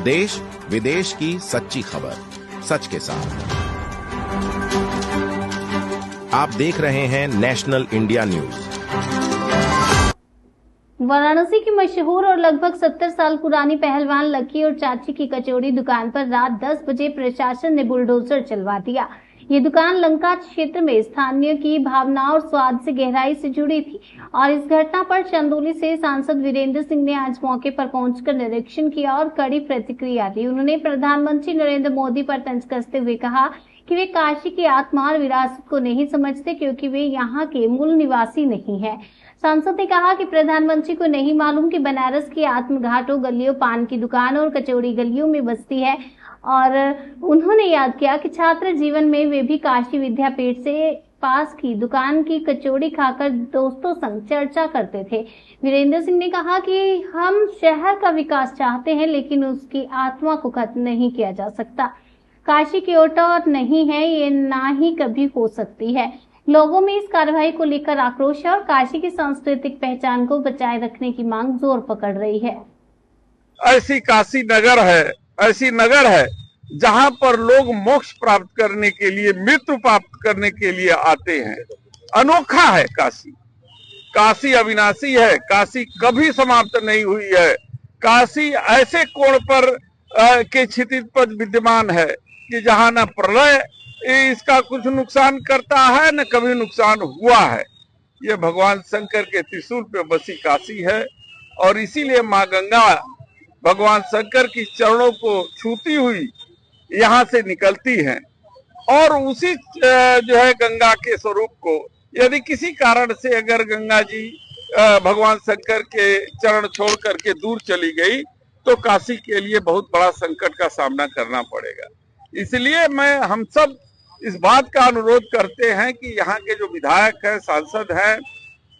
देश विदेश की सच्ची खबर सच के साथ। आप देख रहे हैं नेशनल इंडिया न्यूज। वाराणसी की मशहूर और लगभग 70 साल पुरानी पहलवान लकी और चाची की कचौड़ी दुकान पर रात 10 बजे प्रशासन ने बुलडोजर चलवा दिया। ये दुकान लंका क्षेत्र में स्थानीय की भावना और स्वाद से गहराई से जुड़ी थी और इस घटना पर चंदौली से सांसद वीरेंद्र सिंह ने आज मौके पर पहुंचकर निरीक्षण किया और कड़ी प्रतिक्रिया दी। उन्होंने प्रधानमंत्री नरेंद्र मोदी पर तंज कसते हुए कहा कि वे काशी की आत्मा और विरासत को नहीं समझते क्योंकि वे यहाँ के मूल निवासी नहीं है। सांसद ने कहा कि प्रधानमंत्री को नहीं मालूम कि बनारस की आत्मघाटों गलियों, पान की दुकान और कचौड़ी गलियों में बसती है और उन्होंने याद किया कि छात्र जीवन में वे भी काशी विद्यापीठ से पास की दुकान की कचौड़ी खाकर दोस्तों संग चर्चा करते थे। वीरेंद्र सिंह ने कहा कि हम शहर का विकास चाहते हैं लेकिन उसकी आत्मा को खत्म नहीं किया जा सकता। काशी की ओट नहीं है, ये ना ही कभी हो सकती है। लोगों में इस कार्रवाई को लेकर आक्रोश है और काशी की सांस्कृतिक पहचान को बचाए रखने की मांग जोर पकड़ रही है। ऐसी काशी नगर है, ऐसी नगर है जहां पर लोग मोक्ष प्राप्त करने के लिए, मृत्यु प्राप्त करने के लिए आते हैं। अनोखा है काशी। काशी अविनाशी है, काशी कभी समाप्त नहीं हुई है। काशी ऐसे कोण पर के क्षितिज पर विद्यमान है कि जहां न प्रलय इसका कुछ नुकसान करता है न कभी नुकसान हुआ है। ये भगवान शंकर के त्रिशूल पे बसी काशी है और इसीलिए माँ गंगा भगवान शंकर की चरणों को छूती हुई यहाँ से निकलती हैं और उसी जो है गंगा के स्वरूप को यदि किसी कारण से अगर गंगा जी भगवान शंकर के चरण छोड़ करके दूर चली गई तो काशी के लिए बहुत बड़ा संकट का सामना करना पड़ेगा। इसलिए हम सब इस बात का अनुरोध करते हैं कि यहाँ के जो विधायक हैं, सांसद हैं,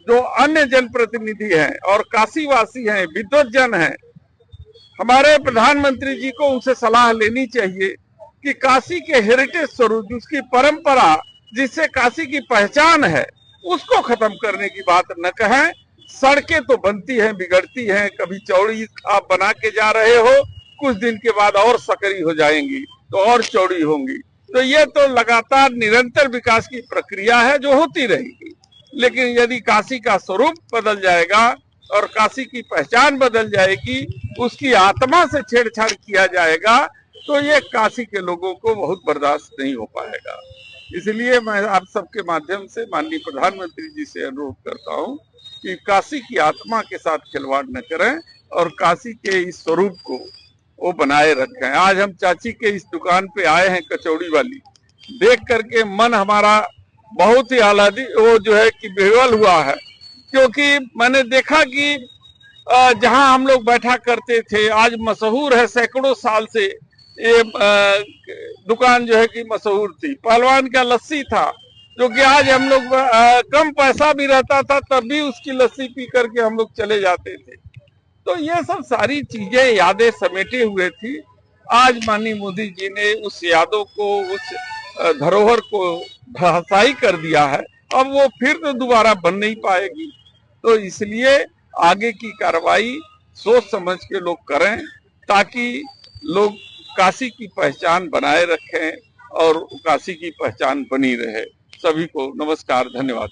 जो अन्य जनप्रतिनिधि हैं और काशीवासी हैं, विद्वत जन हैं, हमारे प्रधानमंत्री जी को उनसे सलाह लेनी चाहिए कि काशी के हेरिटेज स्वरूप, उसकी परंपरा, जिससे काशी की पहचान है, उसको खत्म करने की बात न कहें। सड़कें तो बनती हैं, बिगड़ती हैं, कभी चौड़ी आप बना के जा रहे हो, कुछ दिन के बाद और सकरी हो जाएंगी तो और चौड़ी होंगी। तो ये तो लगातार निरंतर विकास की प्रक्रिया है जो होती रहेगी। लेकिन यदि काशी का स्वरूप बदल जाएगा और काशी की पहचान बदल जाएगी, उसकी आत्मा से छेड़छाड़ किया जाएगा तो ये काशी के लोगों को बहुत बर्दाश्त नहीं हो पाएगा। इसलिए मैं आप सबके माध्यम से माननीय प्रधानमंत्री जी से अनुरोध करता हूं कि काशी की आत्मा के साथ खिलवाड़ न करें और काशी के इस स्वरूप को वो बनाए रखें। आज हम चाची के इस दुकान पे आए हैं, कचौड़ी वाली, देख करके मन हमारा बहुत ही आह्लादित वो जो है कि विह्वल हुआ है, क्योंकि मैंने देखा कि जहां हम लोग बैठा करते थे आज मशहूर है। सैकड़ों साल से ये दुकान जो है कि मशहूर थी। पहलवान का लस्सी था जो कि आज हम लोग कम पैसा भी रहता था तब भी उसकी लस्सी पी करके हम लोग चले जाते थे। तो ये सब सारी चीजें, यादें समेटे हुए थी। आज माननीय मोदी जी ने उस यादों को, उस धरोहर को धराशायी कर दिया है। अब वो फिर तो दोबारा बन नहीं पाएगी। तो इसलिए आगे की कार्रवाई सोच समझ के लोग करें ताकि लोग काशी की पहचान बनाए रखें और काशी की पहचान बनी रहे। सभी को नमस्कार, धन्यवाद।